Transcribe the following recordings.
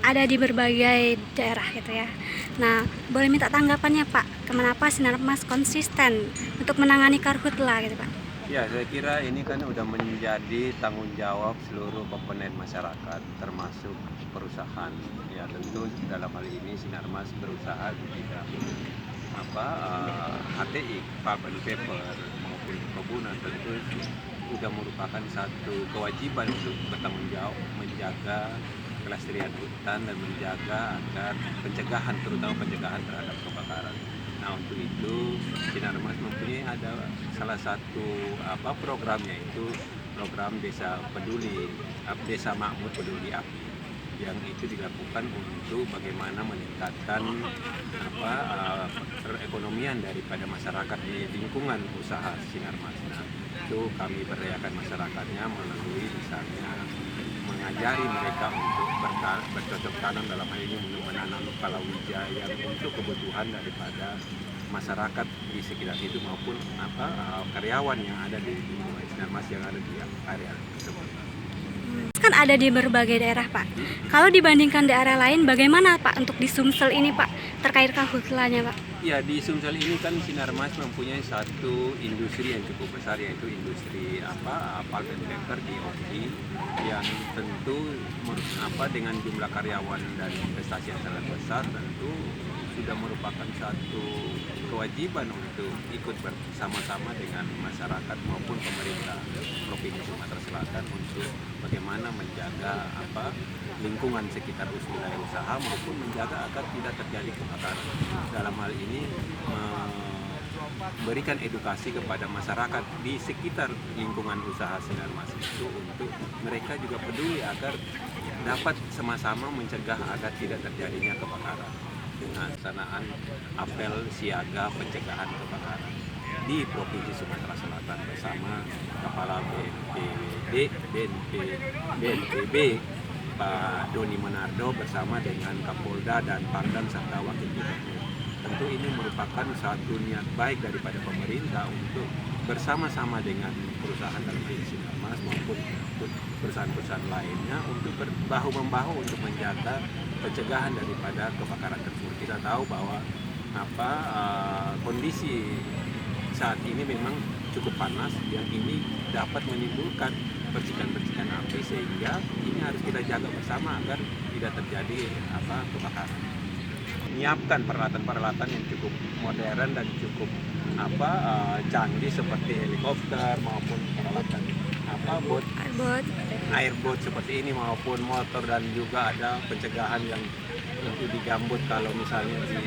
Ada di berbagai daerah gitu ya. Nah, boleh minta tanggapannya Pak, kenapa Sinarmas konsisten untuk menangani karhutla gitu Pak? Ya, saya kira ini kan udah menjadi tanggung jawab seluruh komponen masyarakat, termasuk perusahaan. Ya, tentu dalam hal ini Sinarmas berusaha di bidang HTI, pulp and paper maupun perkebunan, tentu sudah merupakan satu kewajiban untuk bertanggung jawab menjaga kelestarian hutan dan menjaga agar pencegahan, terutama pencegahan terhadap kebakaran. Nah, untuk itu Sinarmas mempunyai ada salah satu programnya, itu program Desa Peduli, Desa Makmur Peduli Api, yang itu dilakukan untuk bagaimana meningkatkan perekonomian daripada masyarakat di lingkungan usaha Sinarmas. Nah, itu kami berdayakan masyarakatnya melalui misalnya mengajari mereka untuk bercocok tanam, dalam hal ini untuk menanam palawija yang untuk kebutuhan daripada masyarakat di sekitar itu maupun karyawan yang ada di lingkungan Sinarmas yang ada di area tersebut. Kan ada di berbagai daerah Pak. Kalau dibandingkan daerah lain, bagaimana Pak untuk di Sumsel ini Pak terkait karhutlanya Pak? Ya, di Sumsel ini kan Sinarmas mempunyai satu industri yang cukup besar, yaitu industri pulp and paper di Oki, yang tentu dengan jumlah karyawan dan investasi yang sangat besar, tentu sudah merupakan satu kewajiban untuk ikut bersama-sama dengan masyarakat maupun pemerintah Provinsi Sumatera Selatan untuk bagaimana menjaga lingkungan sekitar wilayah usaha maupun menjaga agar tidak terjadi kebakaran. Dalam hal ini memberikan edukasi kepada masyarakat di sekitar lingkungan usaha Sinarmas itu untuk mereka juga peduli agar dapat sama-sama mencegah agar tidak terjadinya kebakaran dengan pelaksanaan apel siaga pencegahan kebakaran di Provinsi Sumatera Selatan bersama Kepala BNPB Pak Doni Menardo bersama dengan Kapolda dan Pangdam serta Wakil Gubernur. Tentu ini merupakan satu niat baik daripada pemerintah untuk bersama-sama dengan perusahaan dalam hal ini Sinarmas maupun perusahaan-perusahaan lainnya untuk bahu-membahu untuk menjaga pencegahan daripada kebakaran tersebut. Kita tahu bahwa kondisi saat ini memang cukup panas, yang ini dapat menimbulkan percikan-percikan api, sehingga ini harus kita jaga bersama agar tidak terjadi kebakaran. Menyiapkan peralatan-peralatan yang cukup modern dan cukup canggih seperti helikopter maupun peralatan airboat seperti ini maupun motor, dan juga ada pencegahan yang untuk digambut kalau misalnya di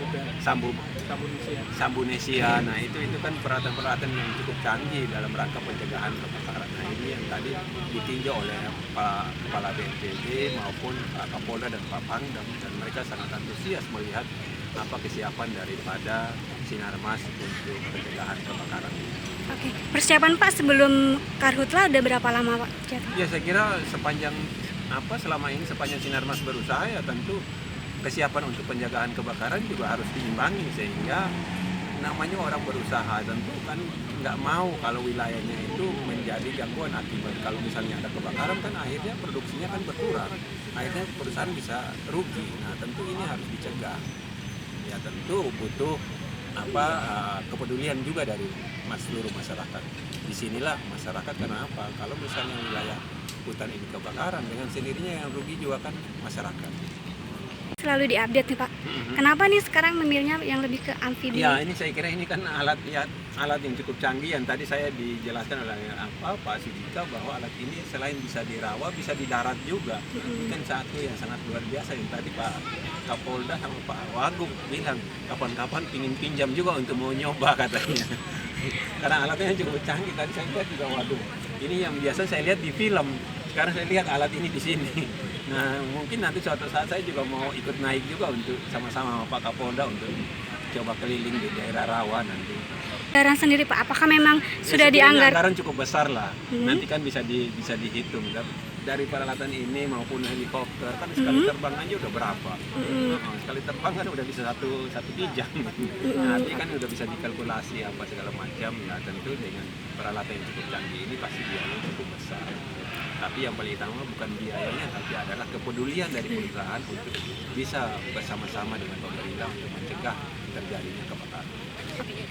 Sambunesia. Nah, itu kan peralatan-peralatan yang cukup canggih dalam rangka pencegahan kebakaran. Nah, ini yang tadi ditinjau oleh Pak Kepala BNPB maupun Pak Kapolda dan Pak Pangdam, dan mereka sangat antusias melihat kesiapan daripada Sinarmas untuk pencegahan kebakaran. Oke, persiapan Pak sebelum karhutla udah berapa lama Pak? Ya, saya kira selama ini sepanjang Sinarmas berusaha, ya tentu kesiapan untuk penjagaan kebakaran juga harus diimbangi, sehingga namanya orang berusaha tentu kan nggak mau kalau wilayahnya itu menjadi gangguan akibat kalau misalnya ada kebakaran, kan akhirnya produksinya kan berkurang, akhirnya perusahaan bisa rugi. Nah, tentu ini harus dicegah. Ya, tentu butuh kepedulian juga dari seluruh masyarakat. Disinilah masyarakat, karena kalau misalnya wilayah hutan ini kebakaran, dengan sendirinya yang rugi juga kan masyarakat. Selalu diupdate nih Pak. Kenapa nih sekarang memilihnya yang lebih ke amfibi? Ya, ini saya kira ini kan alat yang cukup canggih yang tadi saya dijelaskan oleh Pak Sudika, bahwa alat ini selain bisa di rawa, bisa di darat juga. Ini kan satu yang sangat luar biasa, yang tadi Pak Kapolda sama Pak Wagub bilang kapan-kapan ingin pinjam juga untuk mau nyoba katanya. Karena alatnya cukup canggih. Tadi saya lihat juga, waduh, ini yang biasa saya lihat di film, sekarang saya lihat alat ini di sini. Nah, mungkin nanti suatu saat saya juga mau ikut naik juga untuk sama-sama Pak Kapolda untuk coba keliling di daerah rawa nanti. Anggaran sendiri Pak, apakah memang sudah sebenarnya dianggar? anggaran cukup besar lah. Hmm. Nanti kan bisa dihitung kan. Dari peralatan ini maupun helikopter kan sekali terbang aja udah berapa? Nah, sekali terbang kan udah bisa satu jam. Nanti kan udah bisa dikalkulasi apa segala macam. Nah tentu dengan peralatan yang cukup canggih ini pasti biayanya cukup besar. Tapi yang paling utama bukan biayanya, tapi adalah kepedulian dari perusahaan untuk bisa bersama-sama dengan pemerintah untuk mencegah terjadinya kebakaran.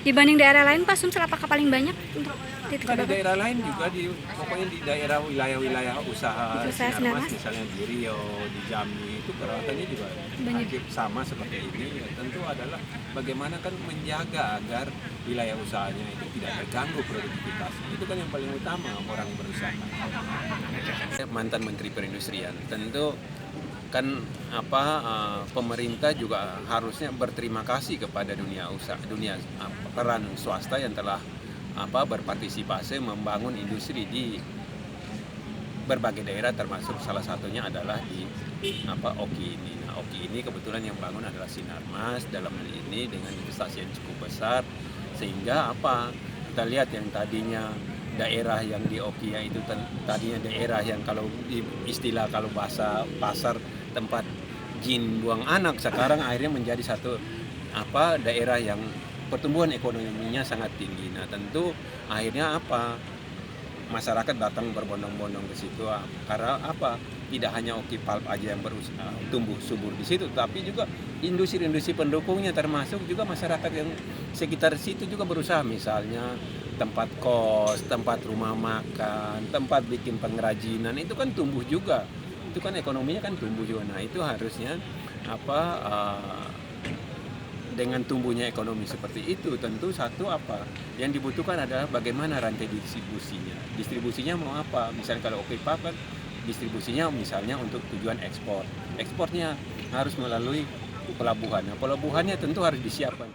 Dibanding daerah lain Pak, Sumsel apakah paling banyak untuk titik Nah, di kebakaran? daerah lain juga pokoknya di daerah wilayah-wilayah usaha Usaha Sinarmas, Sinarmas. misalnya di Riau, di Jambi itu peralatannya juga Banyak. hampir sama seperti ini. Ya, tentu adalah bagaimana kan menjaga agar wilayah usahanya itu tidak terganggu produktivitasnya. Itu kan yang paling utama orang berusaha. Mantan Menteri Perindustrian, tentu kan pemerintah juga harusnya berterima kasih kepada dunia peran swasta yang telah berpartisipasi membangun industri di berbagai daerah, termasuk salah satunya adalah di Oki ini. Nah, Oki ini kebetulan yang bangun adalah Sinarmas dalam hal ini dengan investasi yang cukup besar, sehingga kita lihat yang tadinya daerah yang di Oki itu tadinya daerah yang kalau bahasa pasar tempat jin buang anak, sekarang akhirnya menjadi satu daerah yang pertumbuhan ekonominya sangat tinggi. Nah tentu akhirnya masyarakat datang berbondong-bondong ke situ karena tidak hanya Oki Pulp aja yang tumbuh subur di situ, tapi juga industri-industri pendukungnya, termasuk juga masyarakat yang sekitar situ juga berusaha, misalnya tempat kos, tempat rumah makan, tempat bikin pengrajinan, itu kan tumbuh juga, itu kan ekonominya kan tumbuh juga. Nah itu harusnya dengan tumbuhnya ekonomi seperti itu, tentu satu yang dibutuhkan adalah bagaimana rantai distribusinya mau misalnya kalau Oki Pulp kan distribusinya misalnya untuk tujuan ekspornya harus melalui pelabuhan. Nah, pelabuhannya tentu harus disiapkan.